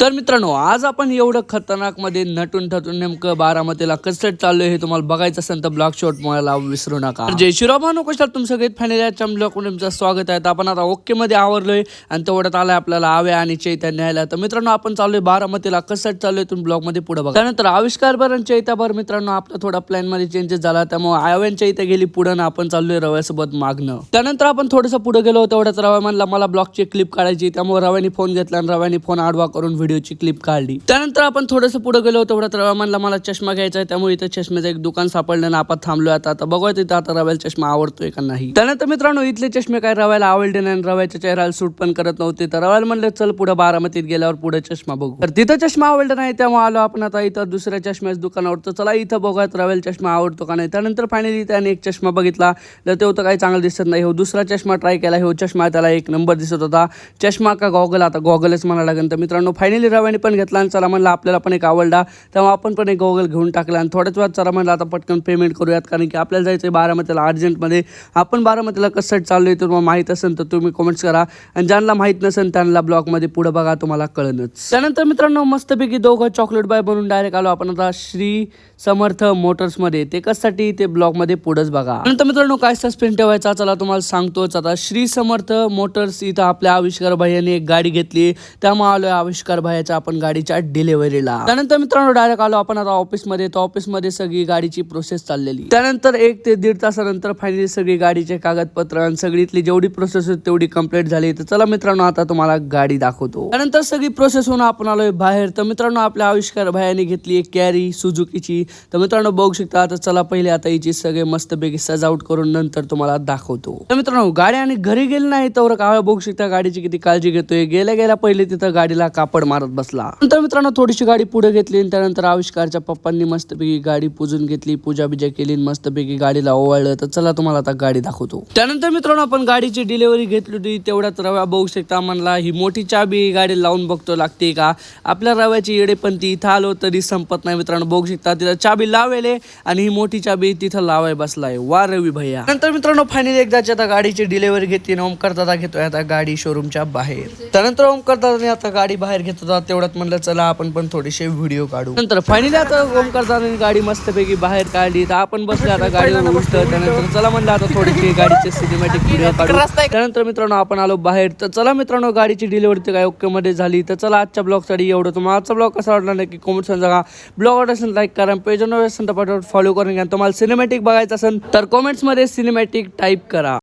तर मित्रांनो, आज आपण एवढं खतरनाक मध्ये नटून थटून नेमकं बारामतीला कसं चाललोय हे तुम्हाला बघायचं असेल तर ब्लॉग शॉट मला विसरू नका. जय श्रीराम कशाल तुम सगळे फायनल ब्लॉग तुमचं स्वागत आहे. आपण आता ओके मध्ये आवरलोय आणि तेवढ्यात आलाय आपल्याला आव्या आणि चैतन्य न्यायला. तर मित्रांनो, आपण चाललोय बारामतीला कसं चाललोय तुम्ही ब्लॉग मध्ये पुढे बघा. त्यानंतर आविष्कार बरं चैत्याभर मित्रांनो आपला थोडा प्लॅन मध्ये चेंजेस झाला, त्यामुळे आव्यांच्या इथे गेली पुढे ना आपण चाललोय रव्यासोबत मागणं. त्यानंतर आपण थोडंसं पुढे गेलो, तेवढ्याच रव्या म्हणला मला ब्लॉगची क्लिप काढायची, त्यामुळे रव्याने फोन घेतला आणि रव्याने फोन आडवा करून व्हिडिओची क्लिप काढली. त्यानंतर आपण थोडंसं पुढे गेलो, तेवढ्यात रवा म्हणला मला चष्मा घ्यायचा आहे, त्यामुळे इथे चष्म्याचं एक दुकान सापडलं ना आपण थांबलोय. आता बघूया तिथं आता रव्याला चष्मा आवडतोय का नाही. त्यानंतर मित्रांनो, इथले चष्मे काय रव्याला आवडले नाही, रव्याच्या चेहऱ्याला सूट पण करत नव्हते. तर रव्याला म्हणलं चल पुढे बारामतीत गेल्यावर पुढे चष्मा बघू. तर तिथं चष्मा आवडला नाही, त्यामुळे आलो आपण आता इथं दुसऱ्या चष्म्याच्या दुकानावर. तर चला इथं बघूयात रव्याला चष्मा आवडतो का नाही. त्यानंतर फायनली त्याने एक चष्मा बघितला, तर तो तर काही चांगला दिसत नाही. हो दुसरा चष्मा ट्राय केला, हो चष्मा त्याला एक नंबर दिसत होता. चष्मा का गॉगल, आता गॉगलच म्हणायला लागेल. तर मित्रांनो फायनली रव्याने पण घेतला आणि चला म्हणलं आपल्याला पण एक आवडला, तेव्हा आपण पण एक गॉगल घेऊन टाकला. आणि थोड्याच वेळात चला म्हणलं आता पटकन पेमेंट करूयात, कारण की आपल्याला जायचं आहे बारामतीला अर्जंटमध्ये. आपण बारामतीला कसं चाललोय तुम्हाला माहीत असेल तर तुम्ही कमेंट्स करा, आणि ज्यांना माहीत नसेल त्यांना ब्लॉगमध्ये पुढे बघा, तुम्हाला कळणच. त्यानंतर मित्रांनो मस्तपैकी दोघं चॉकलेट बाय बनून डायरेक्ट आलो आपण आता श्री समर्थ मोटर्समध्ये. ते कशासाठी ते ब्लॉगमध्ये पुढेच बघा. नंतर मित्रांनो काय सस्पेन्स ठेवायचा चला तुम्हाला सांगतोच. आता श्री समर्थ मोटर्स इथं आपल्या आविष्कार भाईने एक गाडी घेतली, त्यामुळे आलोय आविष्कार भाईच्या आपण गाडीच्या डिलिव्हरीला. त्यानंतर मित्रांनो डायरेक्ट आलो आपण आता ऑफिसमध्ये. तर ऑफिसमध्ये सगळी गाडीची प्रोसेस चाललेली. त्यानंतर 1 ते 1.5 तासानंतर फायनली सगळी गाडीचे कागदपत्र आणि सगळीतली जेवढी प्रोसेस होती तेवढी कंप्लीट झाली. तर चला मित्रांनो आता तुम्हाला गाडी दाखवतो. त्यानंतर सगळी प्रोसेस होऊन आपण आलोय बाहेर. तर मित्रांनो आपल्या आविष्कार भाईने घेतली एक कॅरी सुझुकीची. तर मित्रांनो बघू शकता. आता चला पहिले आता हिची सगळे मस्तपैकी सजावट करून नंतर तुम्हाला दाखवतो. तर मित्रांनो गाडी आणि घरी गेली नाही तर काय बघू शकता गाडीची किती काळजी घेतोय. गेल्या गेल्या पहिले तिथं गाडीला कापड मारत बसला. नंतर मित्रांनो थोडीशी गाडी पुढे घेतली आणि त्यानंतर आविष्कारच्या पप्पांनी मस्तपैकी गाडी पूजून घेतली, पूजा बिजा केली, मस्तपैकी गाडीला ओवाळलं. तर चला तुम्हाला आता गाडी दाखवतो. त्यानंतर मित्रांनो आपण गाडीची डिलिव्हरी घेतली होती, तेवढ्यात रव्या बघू शकता म्हणला ही मोठी चाबी गाडी लावून बघतो लागते का. आपल्या रव्याची येडे पण ती इथं आलो तरी संपत नाही. मित्रांनो बघू शकता तिथं चाबी लावेले आणि ही मोठी चाबी तिथं लावाय बसलाय. वा रवी भैया. नंतर मित्रांनो फायनली एकदाची आता गाडीची डिलिव्हरी घेतली आणि ओमकार दादा घेतोय आता गाडी शोरूमच्या बाहेर. त्यानंतर ओमकार दादाने आता गाडी बाहेर घेत होता, तेवढ्यात म्हणलं चला आपण पण थोडेसे व्हिडिओ काढू. नंतर फायनली आता ओमकार दादाने गाडी मस्तपैकी बाहेर काढली. तर आपण बसले आता गाडीवर उलटं. त्यानंतर चला म्हणलं आता थोडीशी गाडीचे सिनेमॅटिक व्हिडिओ काढू. त्यानंतर मित्रांनो आपण आलो बाहेर. तर चला मित्रांनो गाडीची डिलिव्हरी काय ओके मध्ये झाली. तर चला आजच्या ब्लॉगसाठी एवढं. तुम्हाला आजचा ब्लॉग कसा वाटला नक्की कमेंट सांगा. ब्लॉग आवडला असेल लाईक करा, पेज वर असेल तर फॉलो करून घ्या. तुम्हाला सिनेमॅटिक बघायचं असेल तर कमेंट्स मध्ये सिनेमॅटिक टाईप करा.